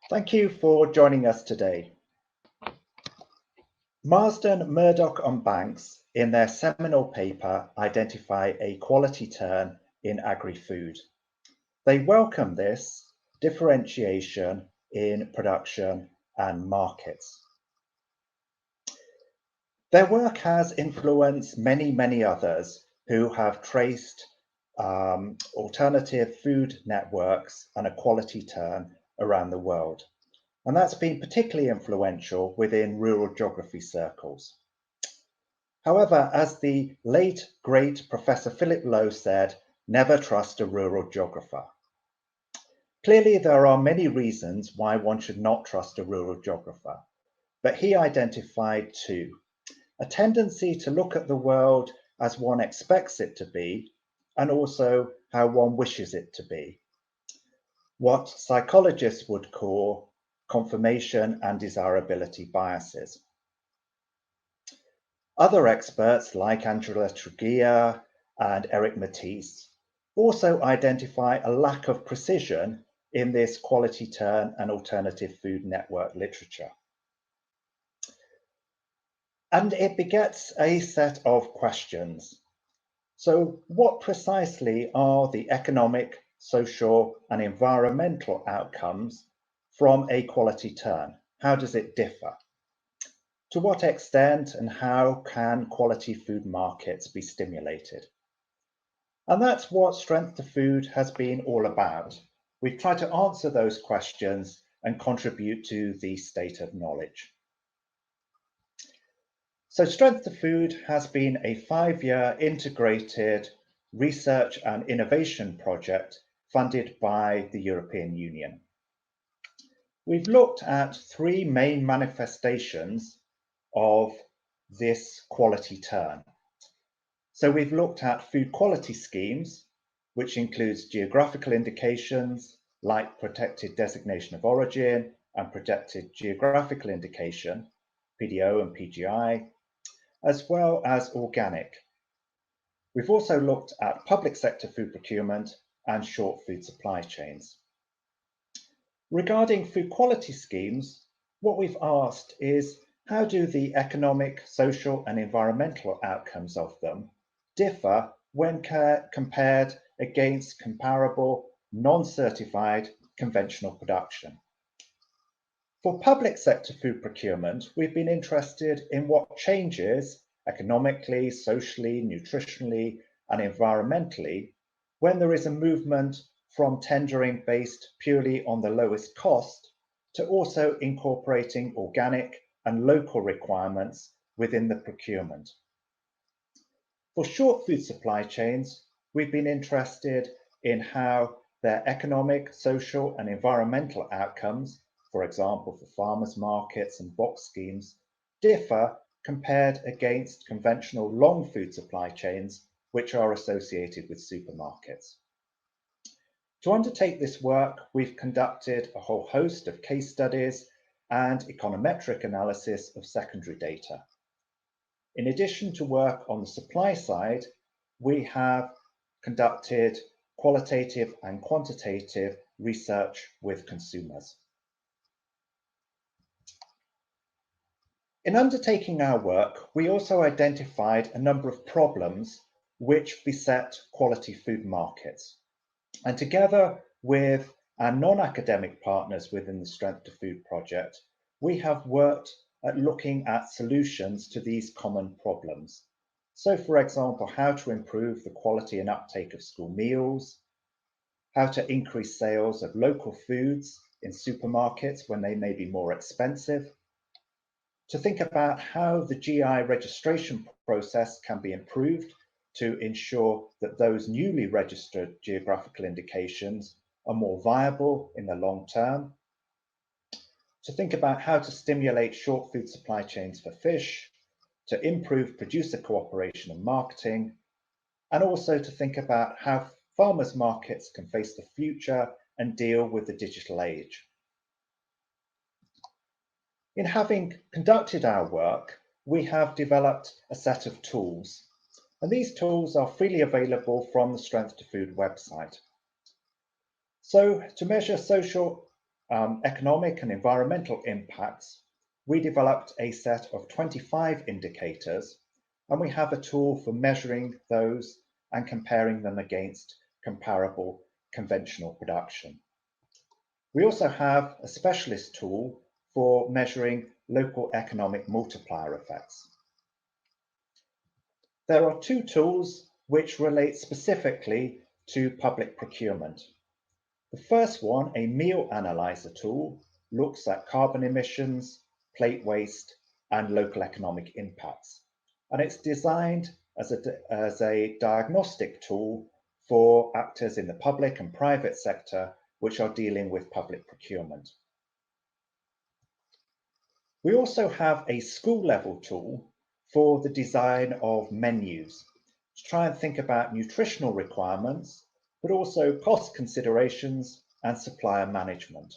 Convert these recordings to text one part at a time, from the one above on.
Thank you for joining us today. Marsden, Murdoch and Banks, in their seminal paper, identify a quality turn in agri-food. They welcome this differentiation in production and markets. Their work has influenced many others who have traced alternative food networks and a quality turn around the world. And that's been particularly influential within rural geography circles. However, as the late, great Professor Philip Lowe said, never trust a rural geographer. Clearly, there are many reasons why one should not trust a rural geographer, but he identified two: a tendency to look at the world as one expects it to be, and also how one wishes it to be, what psychologists would call confirmation and desirability biases. Other experts like Angela Truggia and Eric Matisse also identify a lack of precision in this quality turn and alternative food network literature. And it begets a set of questions. So, what precisely are the economic, social, and environmental outcomes from a quality turn? How does it differ? To what extent and how can quality food markets be stimulated? And that's what Strength2Food has been all about. We've tried to answer those questions and contribute to the state of knowledge. So Strength2Food has been a 5-year integrated research and innovation project funded by the European Union. We've looked at 3 main manifestations of this quality turn. So we've looked at food quality schemes, which includes geographical indications like protected designation of origin and protected geographical indication, PDO and PGI, as well as organic. We've also looked at public sector food procurement and short food supply chains. Regarding food quality schemes, what we've asked is how do the economic, social and environmental outcomes of them differ when compared against comparable non-certified conventional production? For public sector food procurement, we've been interested in what changes economically, socially, nutritionally, and environmentally when there is a movement from tendering based purely on the lowest cost to also incorporating organic and local requirements within the procurement. For short food supply chains, we've been interested in how their economic, social, and environmental outcomes, for example, for farmers' markets and box schemes, differ compared against conventional long food supply chains, which are associated with supermarkets. To undertake this work, we've conducted a whole host of case studies and econometric analysis of secondary data. In addition to work on the supply side, we have conducted qualitative and quantitative research with consumers. In undertaking our work, we also identified a number of problems which beset quality food markets. And together with our non-academic partners within the Strength2Food project, we have worked at looking at solutions to these common problems. So, for example, how to improve the quality and uptake of school meals, how to increase sales of local foods in supermarkets when they may be more expensive, to think about how the GI registration process can be improved to ensure that those newly registered geographical indications are more viable in the long term, to think about how to stimulate short food supply chains for fish, to improve producer cooperation and marketing, and also to think about how farmers' markets can face the future and deal with the digital age. In having conducted our work, we have developed a set of tools, and these tools are freely available from the Strength2Food website. So, to measure social economic and environmental impacts, we developed a set of 25 indicators, and we have a tool for measuring those and comparing them against comparable conventional production. We also have a specialist tool for measuring local economic multiplier effects. There are two tools which relate specifically to public procurement. The first one, a meal analyzer tool, looks at carbon emissions, plate waste, and local economic impacts. And it's designed as a diagnostic tool for actors in the public and private sector which are dealing with public procurement. We also have a school level tool for the design of menus to try and think about nutritional requirements, but also cost considerations and supplier management.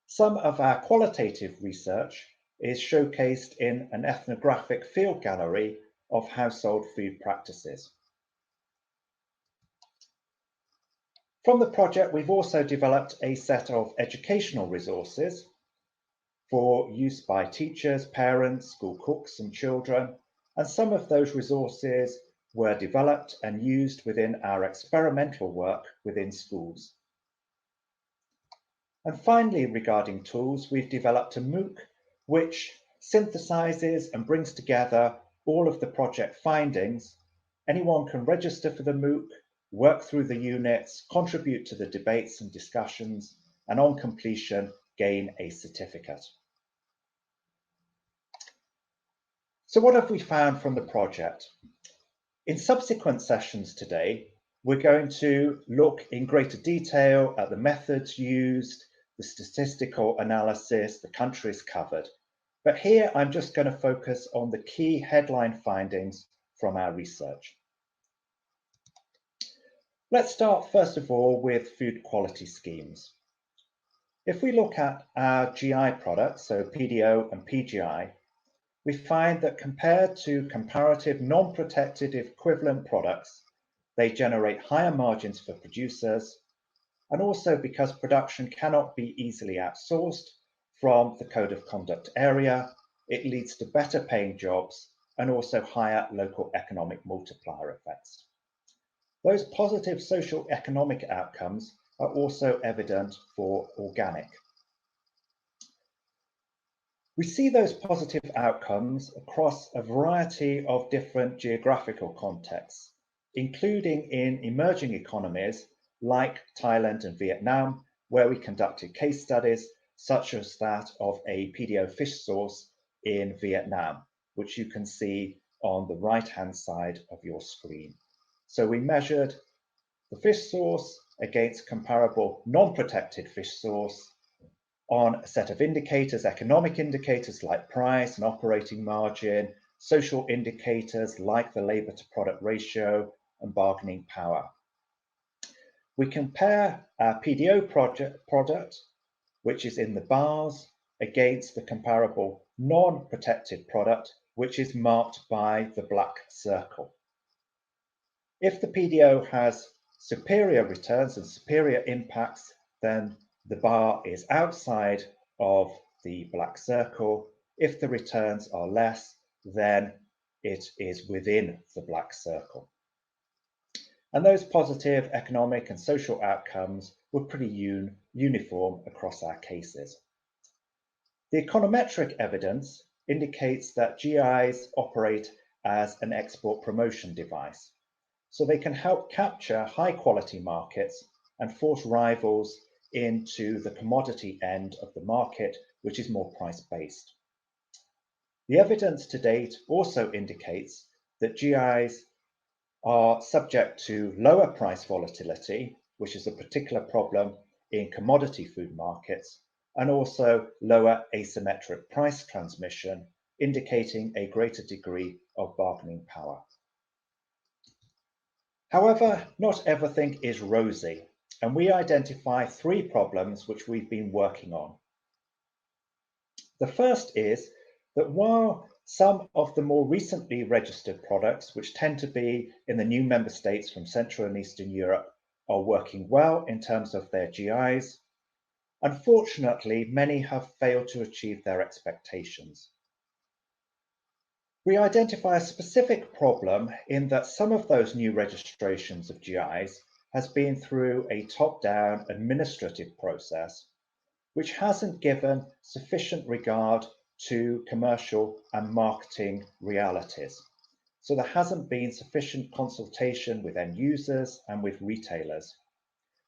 Some of our qualitative research is showcased in an ethnographic field gallery of household food practices. From the project, we've also developed a set of educational resources for use by teachers, parents, school cooks, and children, and some of those resources were developed and used within our experimental work within schools. And finally, regarding tools, we've developed a MOOC which synthesizes and brings together all of the project findings. Anyone can register for the MOOC, work through the units, contribute to the debates and discussions, and on completion, gain a certificate. So what have we found from the project? In subsequent sessions today, we're going to look in greater detail at the methods used, the statistical analysis, the countries covered. But here I'm just going to focus on the key headline findings from our research. Let's start first of all with food quality schemes. If we look at our GI products, so PDO and PGI, we find that compared to comparative non-protected equivalent products, they generate higher margins for producers, and also because production cannot be easily outsourced from the Code of Conduct area, it leads to better paying jobs and also higher local economic multiplier effects. Those positive social economic outcomes are also evident for organic. We see those positive outcomes across a variety of different geographical contexts, including in emerging economies like Thailand and Vietnam, where we conducted case studies such as that of a PDO fish source in Vietnam, which you can see on the right-hand side of your screen. So we measured the fish source against comparable non-protected fish source on a set of indicators, economic indicators like price and operating margin, social indicators like the labour to product ratio and bargaining power. We compare our PDO product, which is in the bars, against the comparable non-protected product, which is marked by the black circle. If the PDO has superior returns and superior impacts, then the bar is outside of the black circle. If the returns are less, then it is within the black circle. And those positive economic and social outcomes were pretty uniform across our cases. The econometric evidence indicates that GIs operate as an export promotion device, so they can help capture high quality markets and force rivals into the commodity end of the market, which is more price-based. The evidence to date also indicates that GIs are subject to lower price volatility, which is a particular problem in commodity food markets, and also lower asymmetric price transmission, indicating a greater degree of bargaining power. However, not everything is rosy, and we identify three problems which we've been working on. The first is that while some of the more recently registered products, which tend to be in the new member states from Central and Eastern Europe, are working well in terms of their GIs. Unfortunately, many have failed to achieve their expectations. We identify a specific problem in that some of those new registrations of GIs has been through a top-down administrative process, which hasn't given sufficient regard to commercial and marketing realities. So there hasn't been sufficient consultation with end users and with retailers.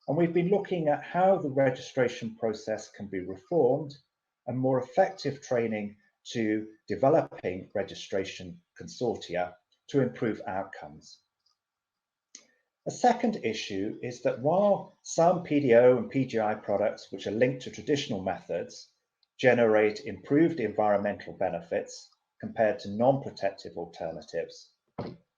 And we've been looking at how the registration process can be reformed and more effective training to developing registration consortia to improve outcomes. A second issue is that while some PDO and PGI products which are linked to traditional methods generate improved environmental benefits compared to non-protective alternatives,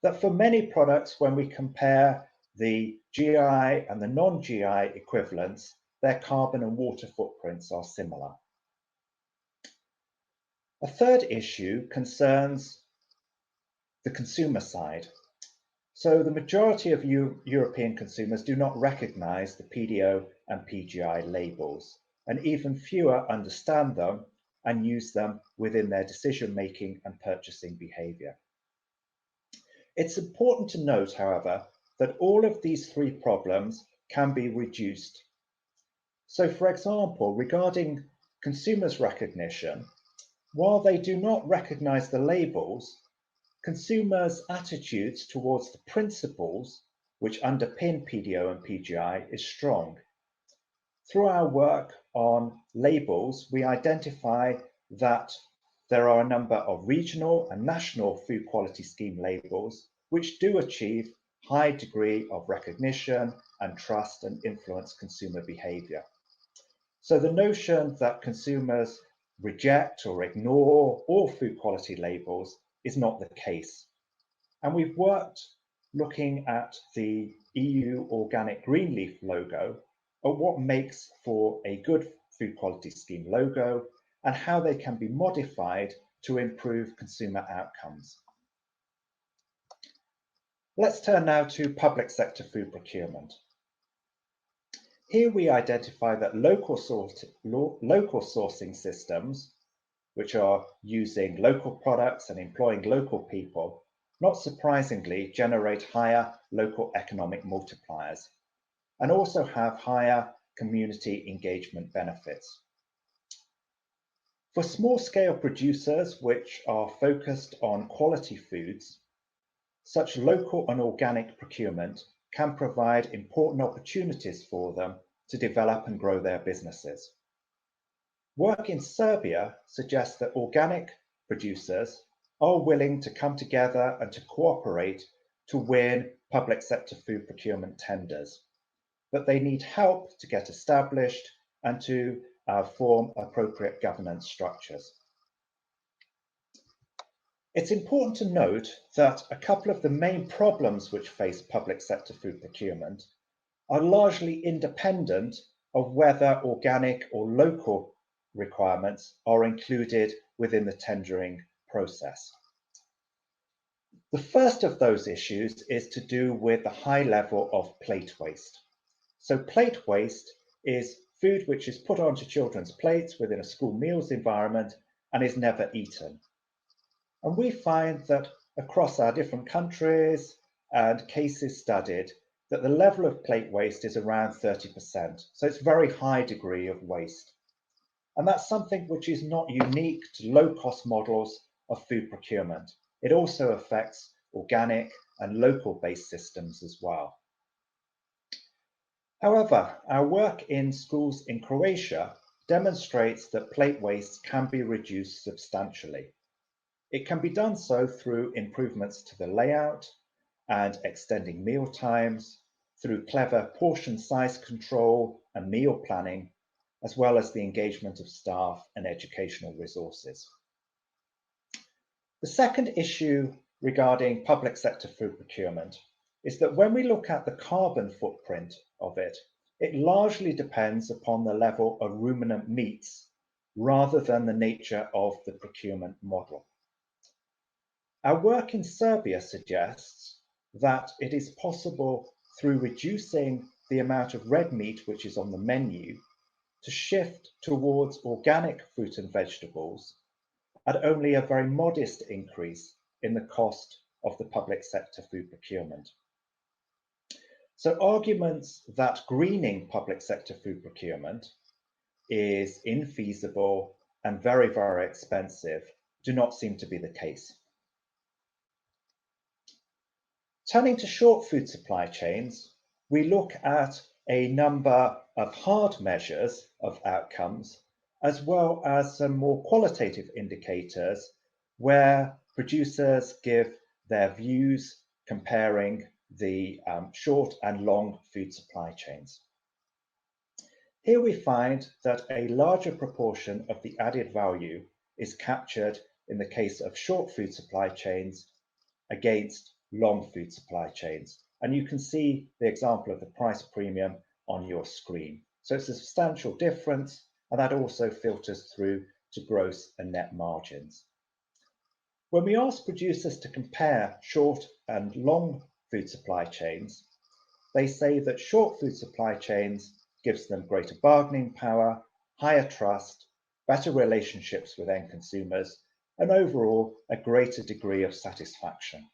that for many products, when we compare the GI and the non-GI equivalents, their carbon and water footprints are similar. A third issue concerns the consumer side. So the majority of European consumers do not recognize the PDO and PGI labels, and even fewer understand them and use them within their decision-making and purchasing behavior. It's important to note, however, that all of these three problems can be reduced. So, for example, regarding consumers' recognition, while they do not recognize the labels, consumers' attitudes towards the principles which underpin PDO and PGI is strong. Through our work on labels, we identify that there are a number of regional and national food quality scheme labels which do achieve high degree of recognition and trust and influence consumer behavior. So the notion that consumers reject or ignore all food quality labels is not the case. And we've worked looking at the EU organic green leaf logo, at what makes for a good food quality scheme logo and how they can be modified to improve consumer outcomes. Let's turn now to public sector food procurement. Here we identify that local sourcing systems, which are using local products and employing local people, not surprisingly generate higher local economic multipliers and also have higher community engagement benefits. For small-scale producers which are focused on quality foods, such local and organic procurement can provide important opportunities for them to develop and grow their businesses. Work in Serbia suggests that organic producers are willing to come together and to cooperate to win public sector food procurement tenders, but they need help to get established and to form appropriate governance structures. It's important to note that a couple of the main problems which face public sector food procurement are largely independent of whether organic or local requirements are included within the tendering process. The first of those issues is to do with the high level of plate waste. So plate waste is food which is put onto children's plates within a school meals environment and is never eaten. And we find that across our different countries and cases studied, that the level of plate waste is around 30%. So it's a very high degree of waste. And that's something which is not unique to low-cost models of food procurement. It also affects organic and local-based systems as well. However, our work in schools in Croatia demonstrates that plate waste can be reduced substantially. It can be done so through improvements to the layout and extending meal times, through clever portion size control and meal planning, as well as the engagement of staff and educational resources. The second issue regarding public sector food procurement is that when we look at the carbon footprint of it, it largely depends upon the level of ruminant meats rather than the nature of the procurement model. Our work in Serbia suggests that it is possible through reducing the amount of red meat which is on the menu to shift towards organic fruit and vegetables at only a very modest increase in the cost of the public sector food procurement. So arguments that greening public sector food procurement is infeasible and very, very expensive do not seem to be the case. Turning to short food supply chains, we look at a number of hard measures of outcomes, as well as some more qualitative indicators where producers give their views comparing the short and long food supply chains. Here we find that a larger proportion of the added value is captured in the case of short food supply chains against long food supply chains. And you can see the example of the price premium on your screen. So it's a substantial difference, and that also filters through to gross and net margins. When we ask producers to compare short and long food supply chains, they say that short food supply chains gives them greater bargaining power, higher trust, better relationships with end consumers, and overall a greater degree of satisfaction.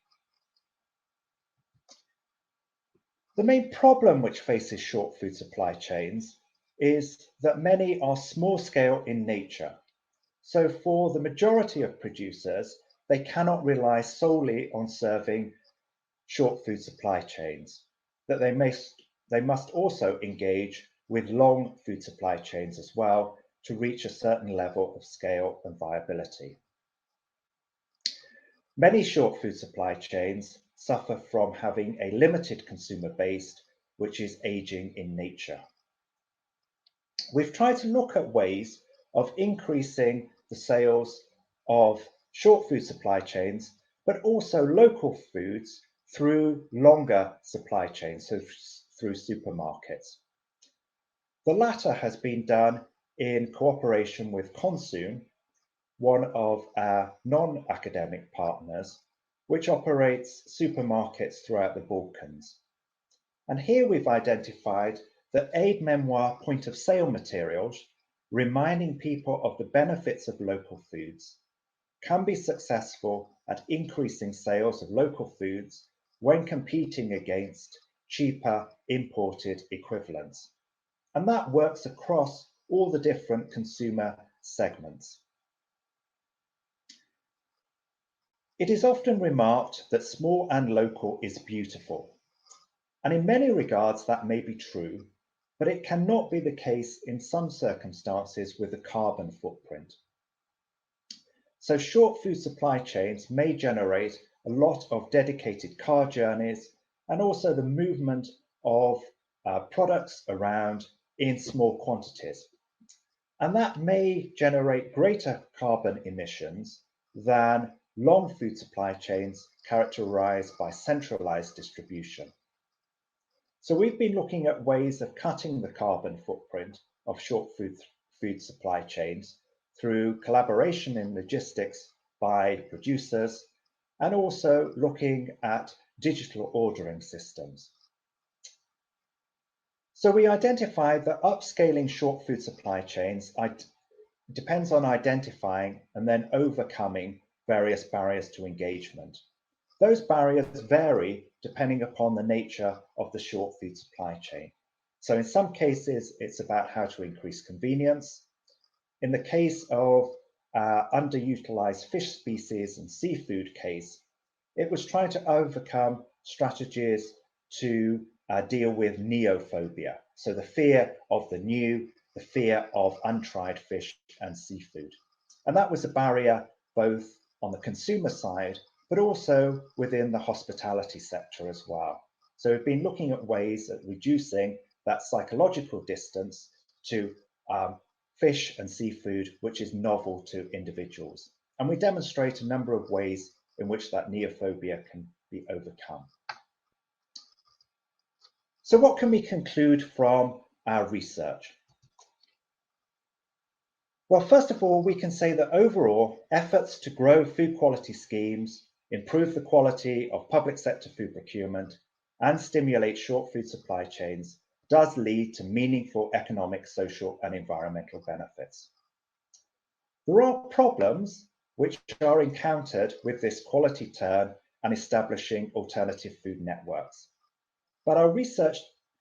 The main problem which faces short food supply chains is that many are small scale in nature. So for the majority of producers, they cannot rely solely on serving short food supply chains, that they must also engage with long food supply chains as well to reach a certain level of scale and viability. Many short food supply chains suffer from having a limited consumer base, which is aging in nature. We've tried to look at ways of increasing the sales of short food supply chains, but also local foods through longer supply chains, so through supermarkets. The latter has been done in cooperation with Consume, one of our non-academic partners, which operates supermarkets throughout the Balkans. And here we've identified that aide-memoire point of sale materials, reminding people of the benefits of local foods, can be successful at increasing sales of local foods when competing against cheaper imported equivalents. And that works across all the different consumer segments. It is often remarked that small and local is beautiful. And in many regards that may be true, but it cannot be the case in some circumstances with a carbon footprint. So short food supply chains may generate a lot of dedicated car journeys and also the movement of products around in small quantities. And that may generate greater carbon emissions than long food supply chains characterized by centralized distribution. So we've been looking at ways of cutting the carbon footprint of short food supply chains through collaboration in logistics by producers, and also looking at digital ordering systems. So we identified that upscaling short food supply chains depends on identifying and then overcoming various barriers to engagement. Those barriers vary depending upon the nature of the short food supply chain. So in some cases, it's about how to increase convenience. In the case of underutilized fish species and seafood case, it was trying to overcome strategies to deal with neophobia. So the fear of the new, the fear of untried fish and seafood. And that was a barrier both on the consumer side, but also within the hospitality sector as well. So we've been looking at ways at reducing that psychological distance to fish and seafood, which is novel to individuals. And we demonstrate a number of ways in which that neophobia can be overcome. So what can we conclude from our research? Well, first of all, we can say that overall efforts to grow food quality schemes, improve the quality of public sector food procurement, and stimulate short food supply chains does lead to meaningful economic, social, and environmental benefits. There are problems which are encountered with this quality turn and establishing alternative food networks, but our research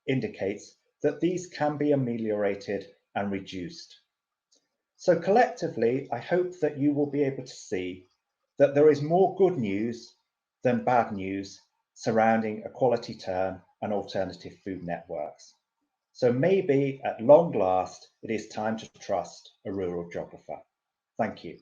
indicates that these can be ameliorated and reduced. So collectively, I hope that you will be able to see that there is more good news than bad news surrounding a quality turn and alternative food networks. So maybe at long last, it is time to trust a rural geographer. Thank you.